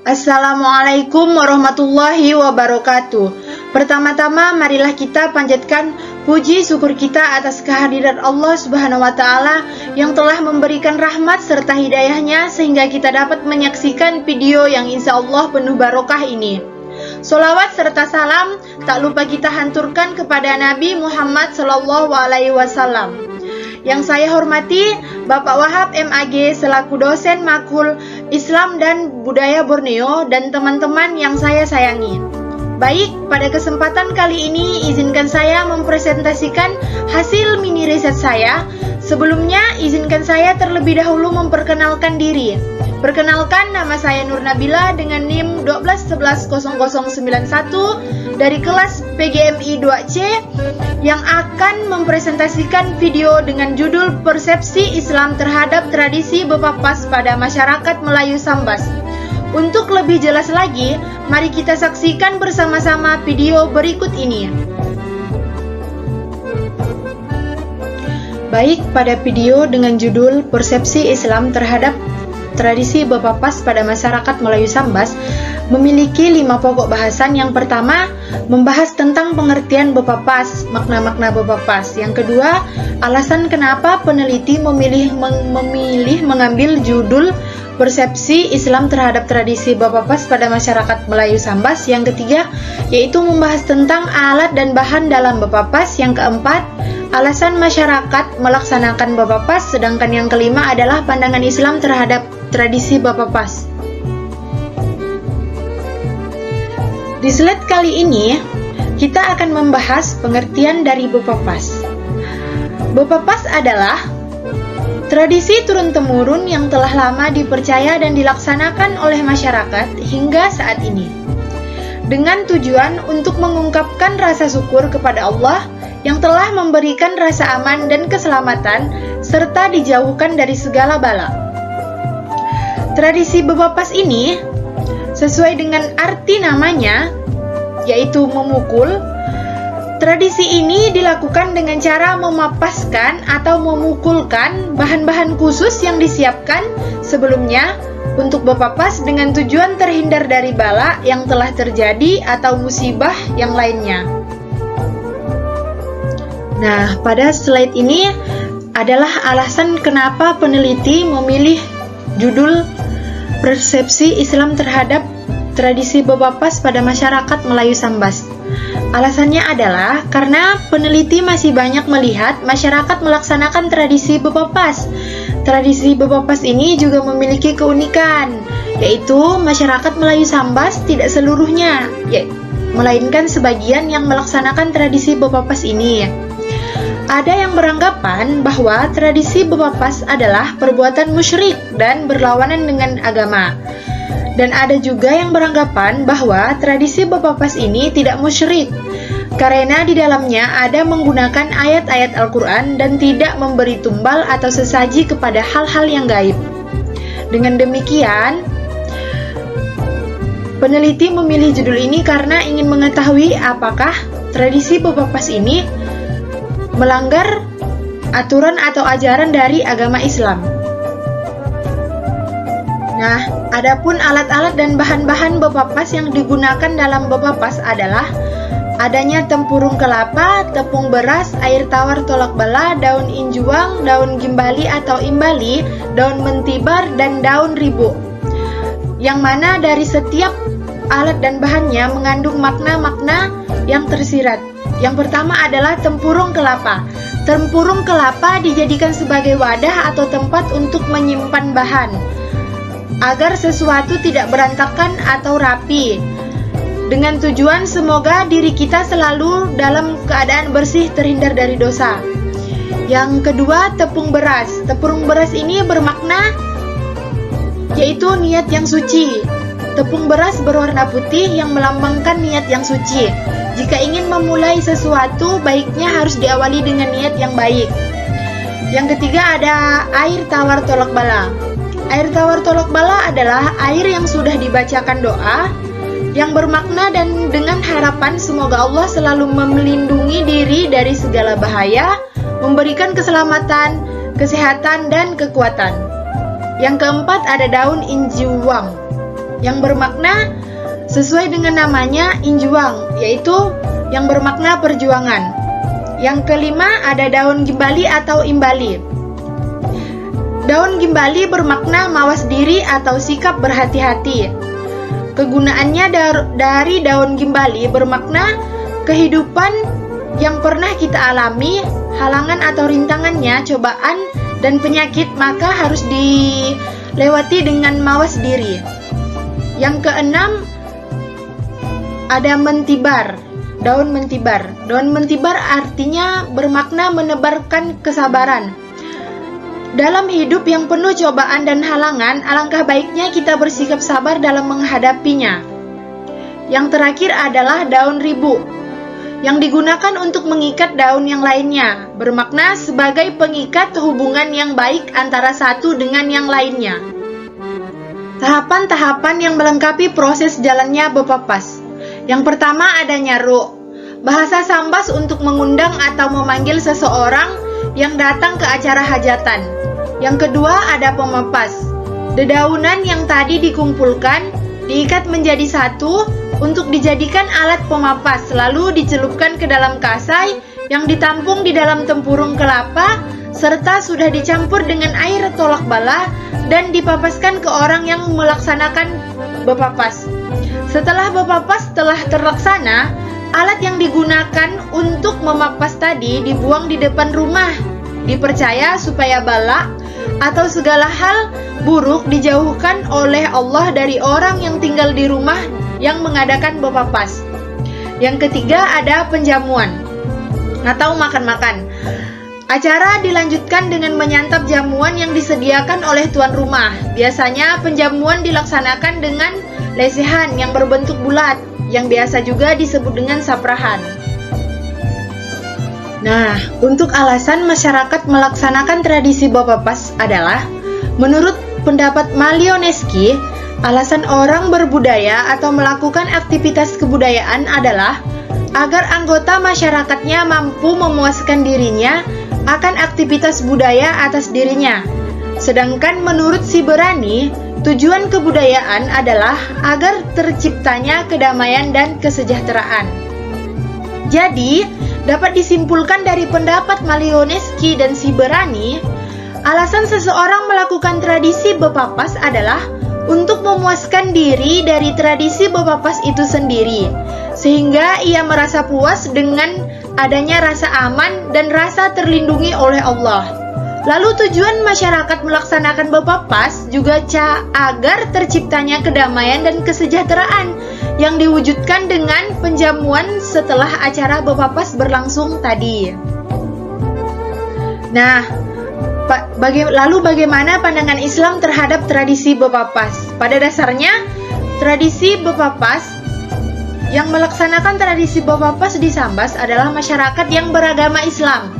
Assalamualaikum warahmatullahi wabarakatuh. Pertama-tama marilah kita panjatkan puji syukur kita atas kehadiran Allah Subhanahu wa taala yang telah memberikan rahmat serta hidayahnya sehingga kita dapat menyaksikan video yang insya Allah penuh barokah ini. Sholawat serta salam tak lupa kita hanturkan kepada Nabi Muhammad SAW. Yang saya hormati Bapak Wahab MAG selaku dosen Makul Islam dan Budaya Borneo dan teman-teman yang saya sayangi. Baik, pada kesempatan kali ini izinkan saya mempresentasikan hasil mini riset saya. Sebelumnya izinkan saya terlebih dahulu memperkenalkan diri. Perkenalkan, nama saya Nur Nabila dengan NIM 1210091 dari kelas PGMI 2C yang akan mempresentasikan video dengan judul Persepsi Islam Terhadap Tradisi Bepapas pada Masyarakat Melayu Sambas. Untuk lebih jelas lagi, mari kita saksikan bersama-sama video berikut ini. Baik, pada video dengan judul Persepsi Islam Terhadap Tradisi Bepapas pada Masyarakat Melayu Sambas memiliki 5 pokok bahasan. Yang pertama, membahas tentang pengertian bepapas, makna-makna bepapas. Yang kedua, alasan kenapa peneliti memilih mengambil judul Persepsi Islam Terhadap Tradisi Bepapas pada Masyarakat Melayu Sambas. Yang ketiga, yaitu membahas tentang alat dan bahan dalam bepapas. Yang keempat, alasan masyarakat melaksanakan bepapas. Sedangkan yang kelima adalah pandangan Islam terhadap tradisi bepapas. Di slide kali ini, kita akan membahas pengertian dari bepapas. Bepapas adalah tradisi turun-temurun yang telah lama dipercaya dan dilaksanakan oleh masyarakat hingga saat ini, dengan tujuan untuk mengungkapkan rasa syukur kepada Allah yang telah memberikan rasa aman dan keselamatan serta dijauhkan dari segala bala. Tradisi bepapas ini sesuai dengan arti namanya, yaitu memukul. Tradisi ini dilakukan dengan cara memapaskan atau memukulkan bahan-bahan khusus yang disiapkan sebelumnya untuk bepapas dengan tujuan terhindar dari bala yang telah terjadi atau musibah yang lainnya. Nah, pada slide ini adalah alasan kenapa peneliti memilih judul Persepsi Islam Terhadap Tradisi Bepapas pada Masyarakat Melayu Sambas. Alasannya adalah karena peneliti masih banyak melihat masyarakat melaksanakan tradisi bepapas. Tradisi bepapas ini juga memiliki keunikan, yaitu masyarakat Melayu Sambas tidak seluruhnya, melainkan sebagian yang melaksanakan tradisi bepapas ini. Ada yang beranggapan bahwa tradisi bepapas adalah perbuatan musyrik dan berlawanan dengan agama. Dan ada juga yang beranggapan bahwa tradisi bepapas ini tidak musyrik, karena di dalamnya ada menggunakan ayat-ayat Al-Quran dan tidak memberi tumbal atau sesaji kepada hal-hal yang gaib. Dengan demikian, peneliti memilih judul ini karena ingin mengetahui apakah tradisi bepapas ini melanggar aturan atau ajaran dari agama Islam. Nah, adapun alat-alat dan bahan-bahan bepapas yang digunakan dalam bepapas adalah adanya tempurung kelapa, tepung beras, air tawar tolak bala, daun injuang, daun gimbali atau imbali, daun mentibar, dan daun ribuk. Yang mana dari setiap alat dan bahannya mengandung makna-makna yang tersirat. Yang pertama adalah tempurung kelapa. Tempurung kelapa dijadikan sebagai wadah atau tempat untuk menyimpan bahan, agar sesuatu tidak berantakan atau rapi, dengan tujuan semoga diri kita selalu dalam keadaan bersih terhindar dari dosa. Yang kedua, tepung beras. Tepung beras ini bermakna yaitu niat yang suci. Tepung beras berwarna putih yang melambangkan niat yang suci. Jika ingin memulai sesuatu, baiknya harus diawali dengan niat yang baik. Yang ketiga ada air tawar tolak bala. Air tawar tolak bala adalah air yang sudah dibacakan doa yang bermakna dan dengan harapan semoga Allah selalu melindungi diri dari segala bahaya, memberikan keselamatan, kesehatan, dan kekuatan. Yang keempat ada daun injuang. yang bermakna sesuai dengan namanya injuang, yaitu yang bermakna perjuangan. Yang kelima ada daun gimbali atau imbali. Daun gimbali bermakna mawas diri atau sikap berhati-hati. Kegunaannya dari daun gimbali bermakna kehidupan yang pernah kita alami, halangan atau rintangannya, cobaan dan penyakit, maka harus dilewati dengan mawas diri. Yang keenam ada mentibar, daun mentibar. Daun mentibar artinya bermakna menebarkan kesabaran. Dalam hidup yang penuh cobaan dan halangan, alangkah baiknya kita bersikap sabar dalam menghadapinya. Yang terakhir adalah daun ribu, yang digunakan untuk mengikat daun yang lainnya, bermakna sebagai pengikat hubungan yang baik antara satu dengan yang lainnya. Tahapan-tahapan yang melengkapi proses jalannya bepapas. Yang pertama ada nyaru, bahasa Sambas untuk mengundang atau memanggil seseorang yang datang ke acara hajatan. Yang kedua ada pemapas, dedaunan yang tadi dikumpulkan, diikat menjadi satu untuk dijadikan alat pemapas, lalu dicelupkan ke dalam kasai yang ditampung di dalam tempurung kelapa, serta sudah dicampur dengan air tolak bala dan dipapaskan ke orang yang melaksanakan bepapas. Setelah bepapas telah terlaksana, alat yang digunakan untuk memapas tadi dibuang di depan rumah. Dipercaya supaya bala atau segala hal buruk dijauhkan oleh Allah dari orang yang tinggal di rumah yang mengadakan bepapas. Yang ketiga ada penjamuan atau makan-makan. Acara dilanjutkan dengan menyantap jamuan yang disediakan oleh tuan rumah. Biasanya penjamuan dilaksanakan dengan lesehan yang berbentuk bulat, yang biasa juga disebut dengan saprahan. Nah, untuk alasan masyarakat melaksanakan tradisi bepapas adalah, menurut pendapat Malioneski, alasan orang berbudaya atau melakukan aktivitas kebudayaan adalah agar anggota masyarakatnya mampu memuaskan dirinya akan aktivitas budaya atas dirinya. Sedangkan menurut Siberani, tujuan kebudayaan adalah agar terciptanya kedamaian dan kesejahteraan. Jadi, dapat disimpulkan dari pendapat Malioneski dan Siberani, alasan seseorang melakukan tradisi bepapas adalah untuk memuaskan diri dari tradisi bepapas itu sendiri, sehingga ia merasa puas dengan adanya rasa aman dan rasa terlindungi oleh Allah. Lalu tujuan masyarakat melaksanakan bepapas juga agar terciptanya kedamaian dan kesejahteraan yang diwujudkan dengan penjamuan setelah acara bepapas berlangsung tadi. Nah, lalu bagaimana pandangan Islam terhadap tradisi bepapas? Pada dasarnya, tradisi bepapas yang melaksanakan tradisi bepapas di Sambas adalah masyarakat yang beragama Islam.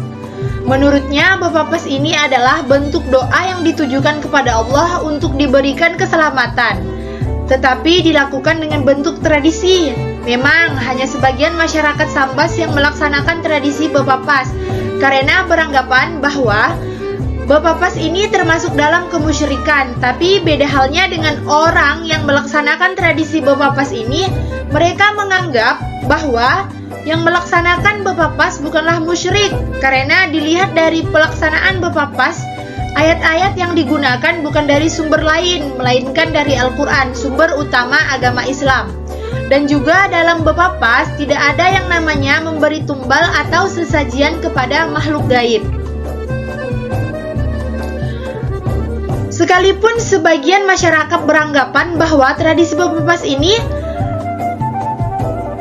Menurutnya, bepapas ini adalah bentuk doa yang ditujukan kepada Allah untuk diberikan keselamatan, tetapi dilakukan dengan bentuk tradisi. Memang hanya sebagian masyarakat Sambas yang melaksanakan tradisi bepapas, karena beranggapan bahwa bepapas ini termasuk dalam kemusyrikan. Tapi beda halnya dengan orang yang melaksanakan tradisi bepapas ini, mereka menganggap bahwa yang melaksanakan bepapas bukanlah musyrik, karena dilihat dari pelaksanaan bepapas, ayat-ayat yang digunakan bukan dari sumber lain, melainkan dari Al-Quran, sumber utama agama Islam. Dan juga dalam bepapas tidak ada yang namanya memberi tumbal atau sesajian kepada makhluk gaib. Sekalipun sebagian masyarakat beranggapan bahwa tradisi bepapas ini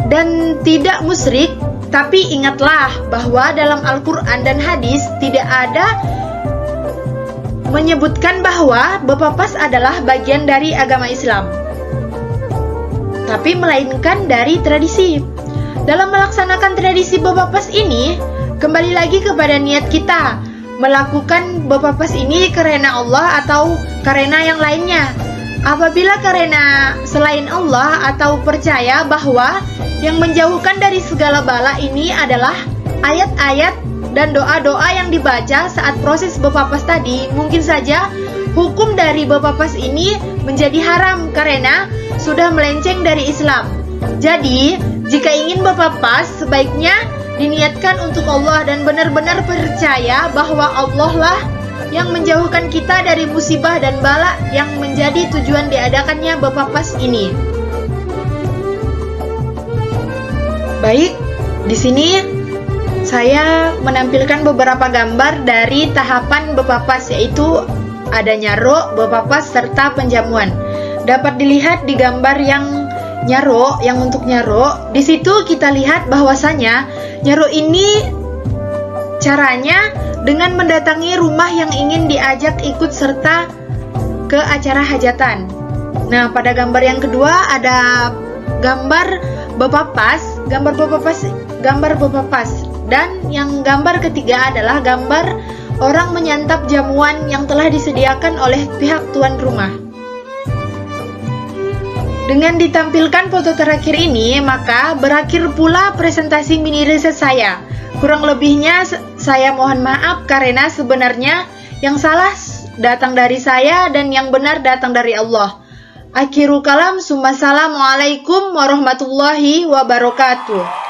dan tidak musyrik, tapi ingatlah bahwa dalam Al-Quran dan hadis tidak ada menyebutkan bahwa bepapas adalah bagian dari agama Islam, tapi melainkan dari tradisi. Dalam melaksanakan tradisi bepapas ini, kembali lagi kepada niat kita melakukan bepapas ini karena Allah atau karena yang lainnya. Apabila karena selain Allah atau percaya bahwa yang menjauhkan dari segala bala ini adalah ayat-ayat dan doa-doa yang dibaca saat proses bepapas tadi, mungkin saja hukum dari bepapas ini menjadi haram karena sudah melenceng dari Islam. Jadi, jika ingin berpapas, sebaiknya diniatkan untuk Allah dan benar-benar percaya bahwa Allah lah yang menjauhkan kita dari musibah dan bala yang menjadi tujuan diadakannya berpapas ini. Baik, di sini saya menampilkan beberapa gambar dari tahapan berpapas, yaitu ada nyaro, berpapas, serta penjamuan. Dapat dilihat di gambar yang nyaro, yang untuk nyaro. Di situ kita lihat bahwasanya nyaro ini caranya dengan mendatangi rumah yang ingin diajak ikut serta ke acara hajatan. Nah, pada gambar yang kedua ada gambar berpapas, gambar berpapas. Dan yang gambar ketiga adalah gambar orang menyantap jamuan yang telah disediakan oleh pihak tuan rumah. Dengan ditampilkan foto terakhir ini, maka berakhir pula presentasi mini riset saya. Kurang lebihnya saya mohon maaf karena sebenarnya yang salah datang dari saya dan yang benar datang dari Allah. Akhirul kalam, assalamualaikum warahmatullahi wabarakatuh.